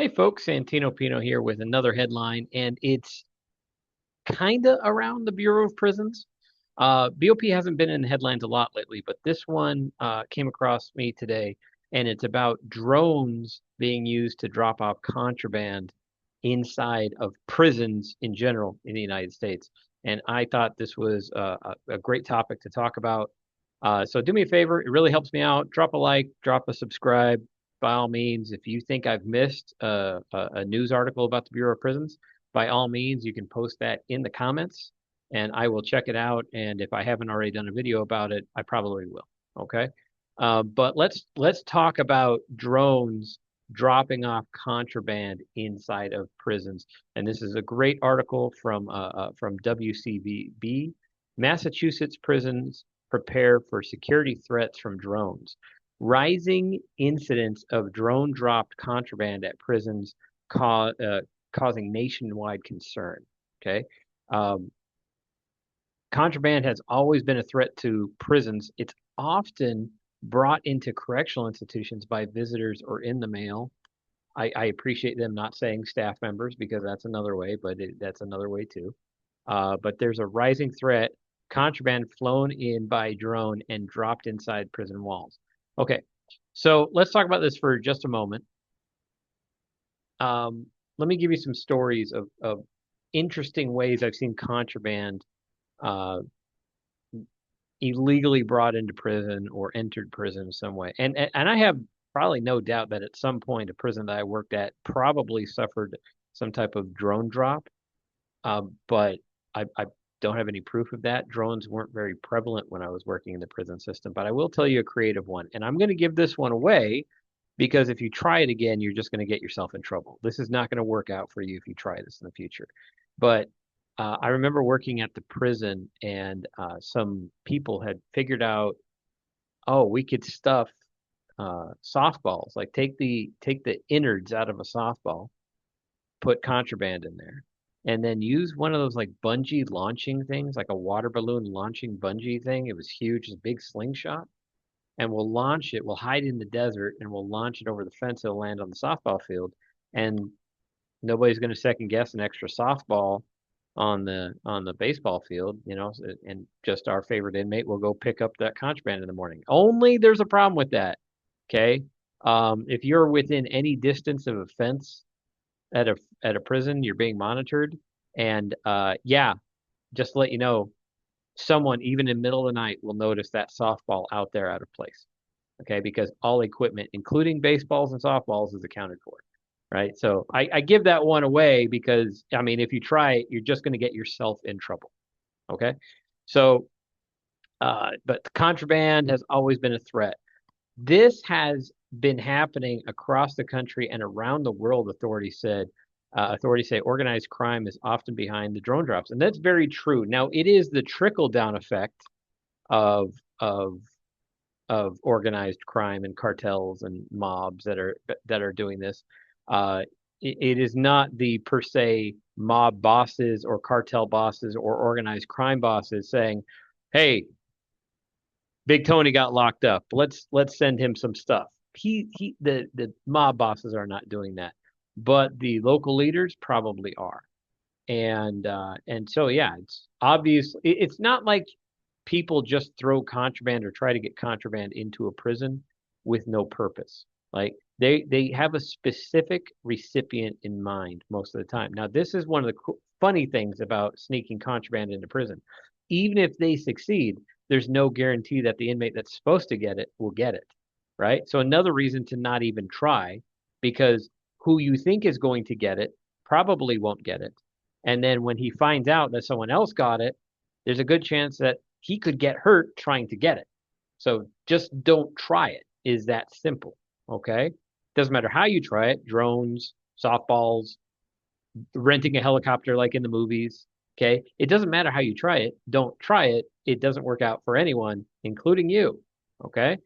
Hey folks, Santino Pino here with another headline, and it's kind of around the Bureau of Prisons. BOP hasn't been in the headlines a lot lately, but this one came across me today, and it's about drones being used to drop off contraband inside of prisons in general in the United States. And I thought this was a great topic to talk about. So do me a favor, it really helps me out. Drop a like, drop a subscribe. By all means, if you think I've missed a news article about the Bureau of Prisons, by all means, you can post that in the comments and I will check it out. And if I haven't already done a video about it, I probably will. Okay. But let's talk about drones dropping off contraband inside of prisons. And this is a great article from WCVB. Massachusetts prisons prepare for security threats from drones. Rising incidents of drone dropped contraband at prisons causing nationwide concern. Okay. Um, Contraband has always been a threat to prisons. It's often brought into correctional institutions by visitors or in the mail. I appreciate them not saying staff members because that's another way, but that's another way too. But there's a rising threat, contraband flown in by drone and dropped inside prison walls. Okay, so let's talk about this for just a moment. Um, Let me give you some stories of interesting ways I've seen contraband uh, illegally brought into prison or entered prison in some way. And I have probably no doubt that at some point a prison that I worked at probably suffered some type of drone drop. But I don't have any proof of that. Drones weren't very prevalent when I was working in the prison system, but I will tell you a creative one. And I'm going to give this one away because if you try it again, you're just going to get yourself in trouble. This is not going to work out for you if you try this in the future. But I remember working at the prison, and some people had figured out, oh, we could stuff softballs, like take the innards out of a softball, put contraband in there, and then use one of those like bungee launching things, like a water balloon launching bungee thing. It was huge, a big slingshot, and we'll launch it. We'll hide in the desert, and we'll launch it over the fence. It'll land on the softball field, and nobody's going to second guess an extra softball on the baseball field, and just our favorite inmate will go pick up that contraband in the morning. Only there's a problem with that. Okay. If you're within any distance of a fence at a prison, you're being monitored. And yeah, just to let you know, someone even in the middle of the night will notice that softball out there out of place. Okay, because all equipment, including baseballs and softballs, is accounted for. Right. So I give that one away because I mean, if you try it, you're just going to get yourself in trouble. Okay. So, but contraband has always been a threat. This has been happening across the country and around the world, authorities say organized crime is often behind the drone drops. And that's very true. Now, it is the trickle down effect of of of organized crime and cartels and mobs that are doing this. It is not the per se mob bosses or cartel bosses or organized crime bosses saying, "Hey, Big Tony got locked up. Let's send him some stuff." The mob bosses are not doing that, but the local leaders probably are. And so yeah, it's obvious. It's not like people just throw contraband or try to get contraband into a prison with no purpose. Like they have a specific recipient in mind most of the time. Now, this is one of the funny things about sneaking contraband into prison. Even if they succeed, there's no guarantee that the inmate that's supposed to get it will get it, right? So another reason to not even try, because who you think is going to get it probably won't get it. And then when he finds out that someone else got it, there's a good chance that he could get hurt trying to get it. So just don't try it, is that simple. Okay. Doesn't matter how you try it, drones, softballs, renting a helicopter like in the movies. Okay. It doesn't matter how you try it. Don't try it. It doesn't work out for anyone, including you. Okay.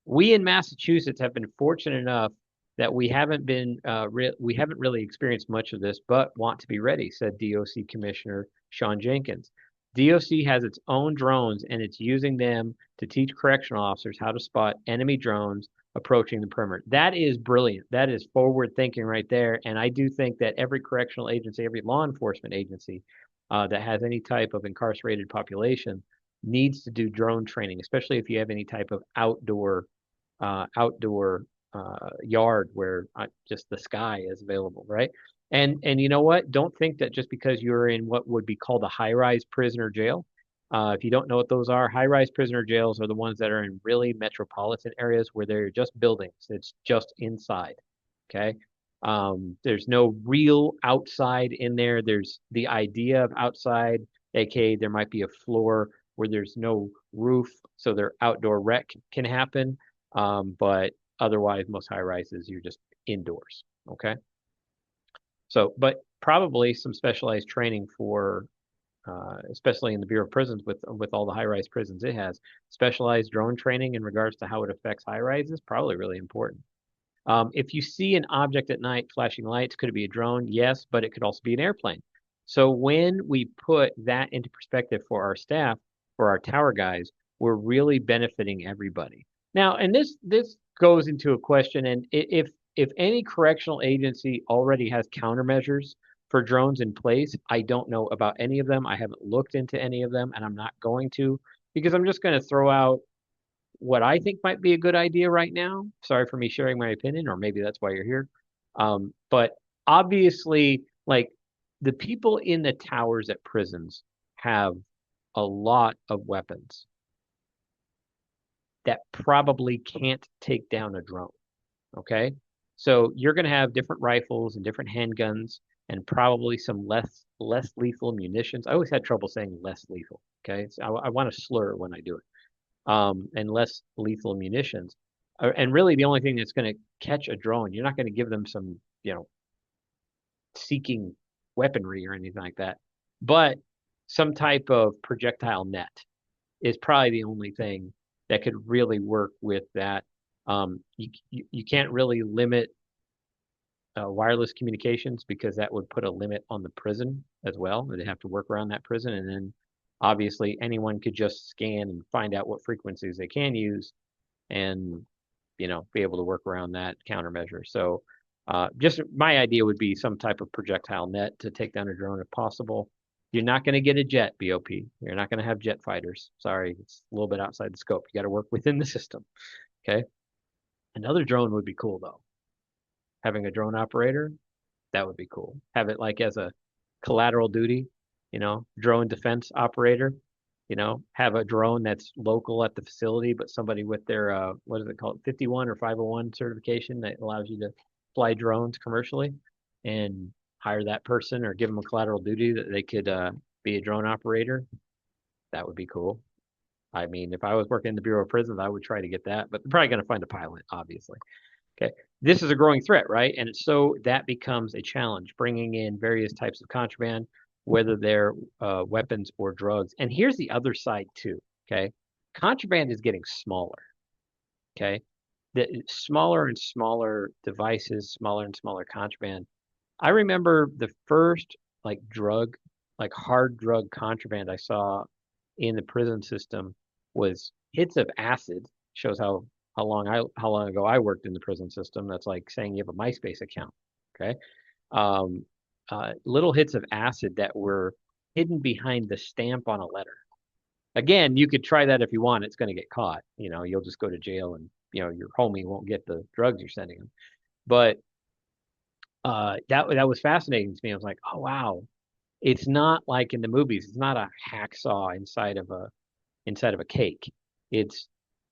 We in Massachusetts have been fortunate enough that we haven't really experienced much of this, but want to be ready, said DOC Commissioner Sean Jenkins. DOC has its own drones and it's using them to teach correctional officers how to spot enemy drones approaching the perimeter. That is brilliant. That is forward thinking right there. And I do think that every correctional agency, every law enforcement agency that has any type of incarcerated population needs to do drone training, especially if you have any type of outdoor yard where just the sky is available, right? And you know what? Don't think that just because you're in what would be called a high-rise prisoner jail. If you don't know what those are, high-rise prisoner jails are the ones that are in really metropolitan areas where they're just buildings. It's just inside. Okay. There's no real outside in there. There's the idea of outside, aka there might be a floor where there's no roof, so their outdoor rec can happen. But otherwise, most high rises, you're just indoors. Okay. So, but probably some specialized training for, especially in the Bureau of Prisons with all the high rise prisons it has, specialized drone training in regards to how it affects high rises, probably really important. If you see an object at night flashing lights, could it be a drone? Yes, but it could also be an airplane. So when we put that into perspective for our staff, for our tower guys, we're really benefiting everybody. Now, and this goes into a question, and if any correctional agency already has countermeasures for drones in place, I don't know about any of them. I haven't looked into any of them, and I'm not going to because I'm just going to throw out what I think might be a good idea right now. Sorry for me sharing my opinion, or maybe that's why you're here. But obviously, like the people in the towers at prisons have a lot of weapons that probably can't take down a drone. Okay. So you're going to have different rifles and different handguns and probably some less lethal munitions. I always had trouble saying less lethal. Okay. So I want to slur when I do it. And less lethal munitions. And really, the only thing that's going to catch a drone, you're not going to give them some, seeking weaponry or anything like that. But some type of projectile net is probably the only thing that could really work with that. You can't really limit wireless communications because that would put a limit on the prison as well. They'd have to work around that prison, and then obviously anyone could just scan and find out what frequencies they can use, and be able to work around that countermeasure. So, just my idea would be some type of projectile net to take down a drone if possible. You're not going to get a jet, BOP. You're not going to have jet fighters. Sorry, it's a little bit outside the scope. You got to work within the system. Okay. Another drone would be cool though. Having a drone operator, that would be cool. Have it like as a collateral duty, drone defense operator, have a drone that's local at the facility, but somebody with their, what is it called, 51 or 501 certification that allows you to fly drones commercially and hire that person or give them a collateral duty that they could be a drone operator. That would be cool. I mean, if I was working in the Bureau of Prisons, I would try to get that, but they're probably going to find a pilot, obviously. Okay. This is a growing threat, right? And so that becomes a challenge, bringing in various types of contraband, whether they're weapons or drugs. And here's the other side too. Okay. Contraband is getting smaller. Okay. The smaller and smaller devices, smaller and smaller contraband. I remember the first like hard drug contraband I saw in the prison system was hits of acid. Shows how long ago I worked in the prison system. That's like saying you have a MySpace account. Okay. Um, Little hits of acid that were hidden behind the stamp on a letter. Again, you could try that if you want. It's going to get caught. You'll just go to jail and, your homie won't get the drugs you're sending him. But that was fascinating to me. I was like, oh wow, it's not like in the movies. It's not a hacksaw inside of a cake. It's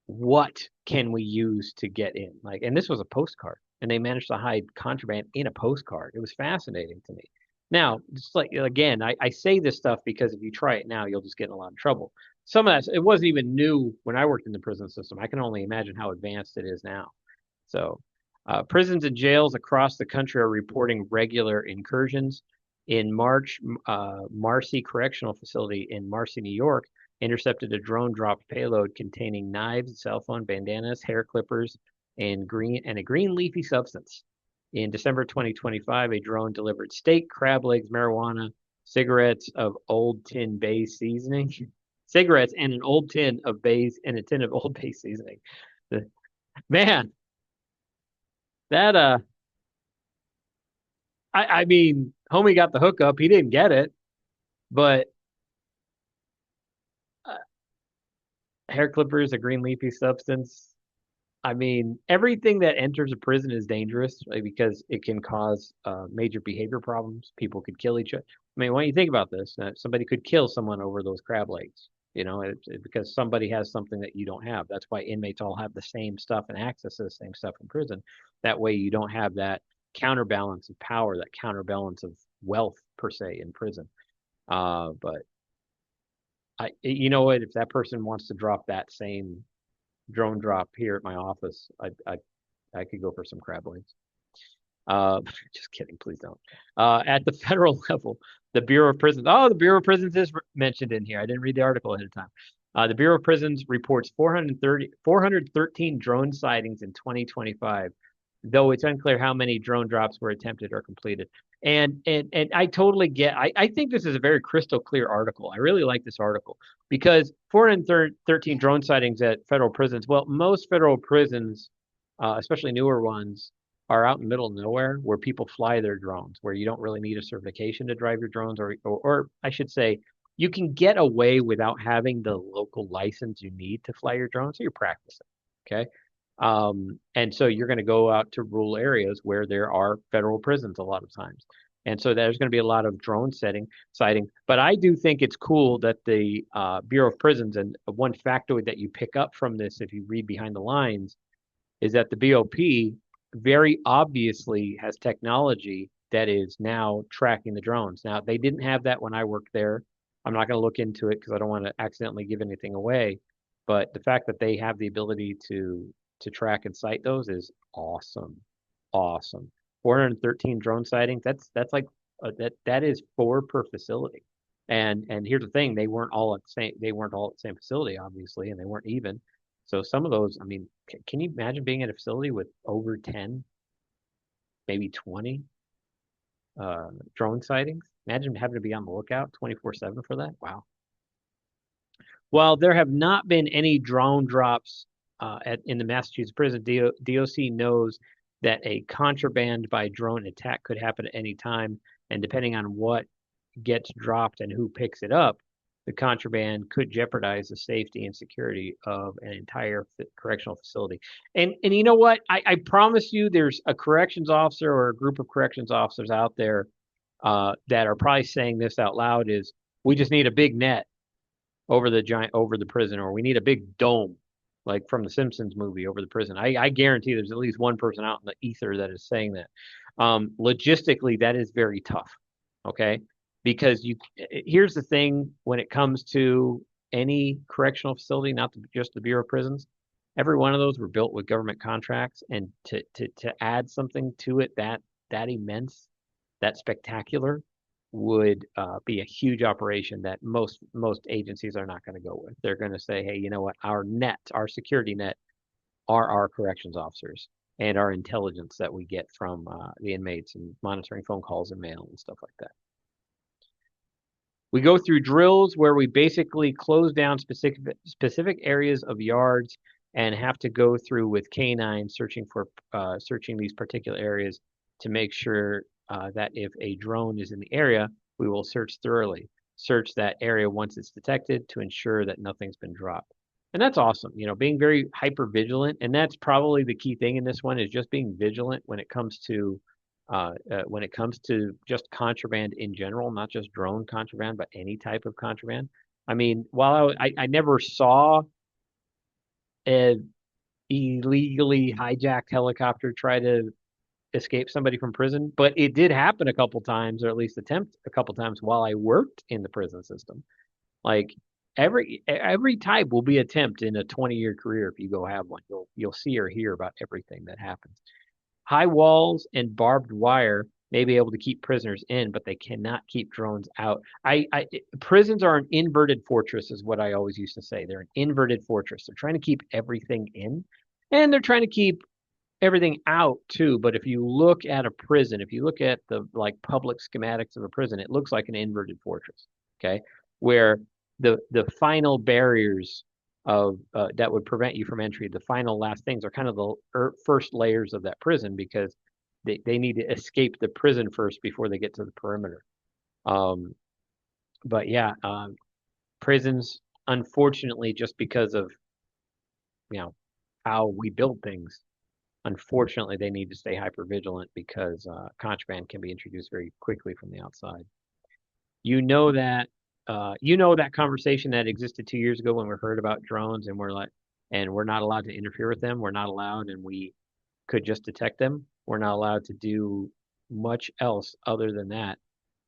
what can we use to get in? Like, and this was a postcard, and they managed to hide contraband in a postcard. It was fascinating to me. Now, just like again, I say this stuff because if you try it now, you'll just get in a lot of trouble. Some of that, it wasn't even new when I worked in the prison system. I can only imagine how advanced it is now. So, prisons and jails across the country are reporting regular incursions. In March, Marcy Correctional Facility in Marcy, New York, intercepted a drone dropped payload containing knives, cell phone, bandanas, hair clippers, and a green leafy substance. In December 2025, a drone delivered steak, crab legs, marijuana, cigarettes of Old Tin Bay seasoning, cigarettes and an old tin of Bay's and a tin of Old Bay seasoning. Man, That I mean, homie got the hookup. He didn't get it, but uh, hair clippers, a green leafy substance. I mean, everything that enters a prison is dangerous, right, because it can cause major behavior problems. People could kill each other. I mean, when you think about this, somebody could kill someone over those crab legs, because somebody has something that you don't have. That's why inmates all have the same stuff and access to the same stuff in prison. That way, you don't have that counterbalance of power, that counterbalance of wealth per se in prison. But you know what? If that person wants to drop that same drone drop here at my office, I could go for some crab legs. Just kidding, please don't. At the federal level, the Bureau of Prisons. Oh, the Bureau of Prisons is mentioned in here. I didn't read the article ahead of time. The Bureau of Prisons reports 413 drone sightings in 2025, though it's unclear how many drone drops were attempted or completed. And I totally get. I think this is a very crystal clear article. I really like this article because 413 drone sightings at federal prisons. Well, most federal prisons, especially newer ones, are out in the middle of nowhere where people fly their drones, where you don't really need a certification to drive your drones, or I should say, you can get away without having the local license you need to fly your drone, so you're practicing. Okay. And so you're going to go out to rural areas where there are federal prisons a lot of times. And so there's going to be a lot of drone sighting. But I do think it's cool that the Bureau of Prisons, and one factoid that you pick up from this if you read behind the lines, is that the BOP very obviously has technology that is now tracking the drones. Now, they didn't have that when I worked there. I'm not going to look into it because I don't want to accidentally give anything away. But the fact that they have the ability to track and sight those is awesome. Awesome. 413 drone sightings. That's like that is four per facility. And here's the thing, they weren't all at the same facility, obviously, and they weren't even. So some of those, I mean, can you imagine being at a facility with over 10, maybe 20 drone sightings? Imagine having to be on the lookout 24/7 for that. Wow. While there have not been any drone drops in the Massachusetts prison, DOC knows that a contraband by drone attack could happen at any time, and depending on what gets dropped and who picks it up, the contraband could jeopardize the safety and security of an entire correctional facility. And you know what? I promise you, there's a corrections officer or a group of corrections officers out there that are probably saying this out loud: is we just need a big net over the prison, or we need a big dome like from the Simpsons movie over the prison. I guarantee there's at least one person out in the ether that is saying that. Logistically, that is very tough. Okay, because here's the thing: when it comes to any correctional facility, not just the Bureau of Prisons, every one of those were built with government contracts, and to add something to it that immense, that spectacular, would be a huge operation that most agencies are not going to go with. They're going to say, hey, you know what? Our security net, are our corrections officers and our intelligence that we get from the inmates and monitoring phone calls and mail and stuff like that. We go through drills where we basically close down specific areas of yards and have to go through with canines searching these particular areas to make sure that if a drone is in the area, we will search thoroughly. Search that area once it's detected to ensure that nothing's been dropped. And that's awesome, being very hyper vigilant. And that's probably the key thing in this one, is just being vigilant when it comes to just contraband in general, not just drone contraband, but any type of contraband. I mean, while I never saw an illegally hijacked helicopter try to escape somebody from prison, but it did happen a couple times, or at least attempt a couple times while I worked in the prison system. Like every type will be attempt in a 20-year career. If you go have one, you'll see or hear about everything that happens. High walls and barbed wire may be able to keep prisoners in, but they cannot keep drones out. Prisons are an inverted fortress, is what I always used to say. They're an inverted fortress. They're trying to keep everything in, and they're trying to keep everything out too. But if you look at a prison, if you look at the like public schematics of a prison, it looks like an inverted fortress. Okay, where the final barriers of that would prevent you from entry. The final last things are kind of the first layers of that prison because they need to escape the prison first before they get to the perimeter. Um, but yeah, prisons, unfortunately, just because of you know how we build things, unfortunately, they need to stay hyper vigilant because contraband can be introduced very quickly from the outside. You know that you know that conversation that existed 2 years ago when we heard about drones and we're like, and we're not allowed to interfere with them. We're not allowed, and we could just detect them. We're not allowed to do much else other than that.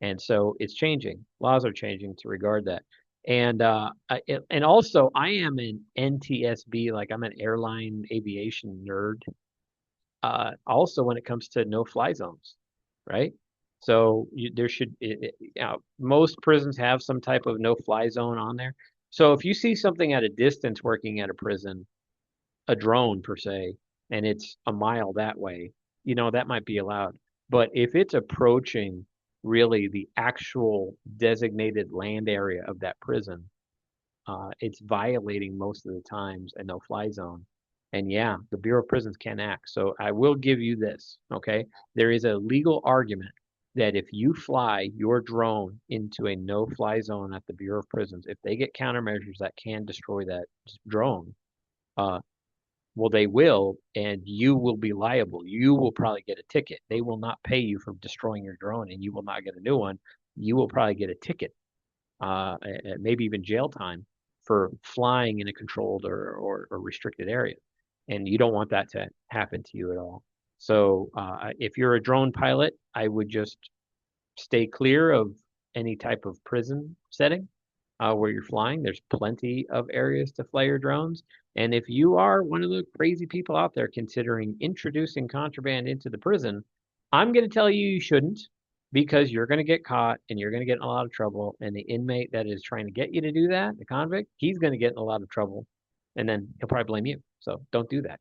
And so it's changing. Laws are changing to regard that. And and also I am an NTSB, like I'm an airline aviation nerd. Also when it comes to no-fly zones, right? So there should, most prisons have some type of no-fly zone on there. So if you see something at a distance working at a prison, a drone per se, and it's a mile that way, that might be allowed. But if it's approaching really the actual designated land area of that prison, it's violating most of the times a no-fly zone. And yeah, the Bureau of Prisons can act. So I will give you this, okay? There is a legal argument that if you fly your drone into a no-fly zone at the Bureau of Prisons, if they get countermeasures that can destroy that drone, uh, well, they will, and you will be liable. You will probably get a ticket. They will not pay you for destroying your drone, and you will not get a new one. You will probably get a ticket, maybe even jail time for flying in a controlled or restricted area. And you don't want that to happen to you at all. So if you're a drone pilot, I would just stay clear of any type of prison setting where you're flying. There's plenty of areas to fly your drones. And if you are one of the crazy people out there considering introducing contraband into the prison, I'm going to tell you you shouldn't because you're going to get caught and you're going to get in a lot of trouble. And the inmate that is trying to get you to do that, the convict, he's going to get in a lot of trouble. And then he'll probably blame you. So don't do that.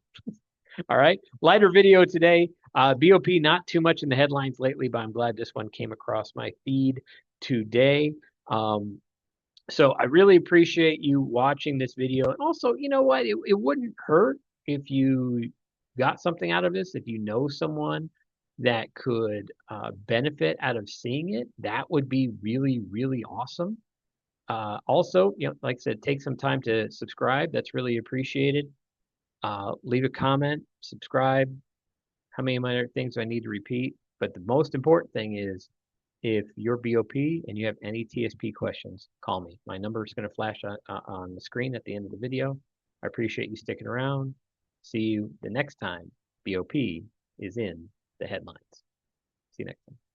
All right. Lighter video today. BOP, not too much in the headlines lately, but I'm glad this one came across my feed today. Um, so I really appreciate you watching this video. And also, you know what? It wouldn't hurt if you got something out of this, if you know someone that could benefit out of seeing it, that would be really, really awesome. Also, like I said, take some time to subscribe. That's really appreciated. Leave a comment, subscribe. How many other things do I need to repeat? But the most important thing is if you're BOP and you have any TSP questions, call me. My number is going to flash on the screen at the end of the video. I appreciate you sticking around. See you the next time BOP is in the headlines. See you next time.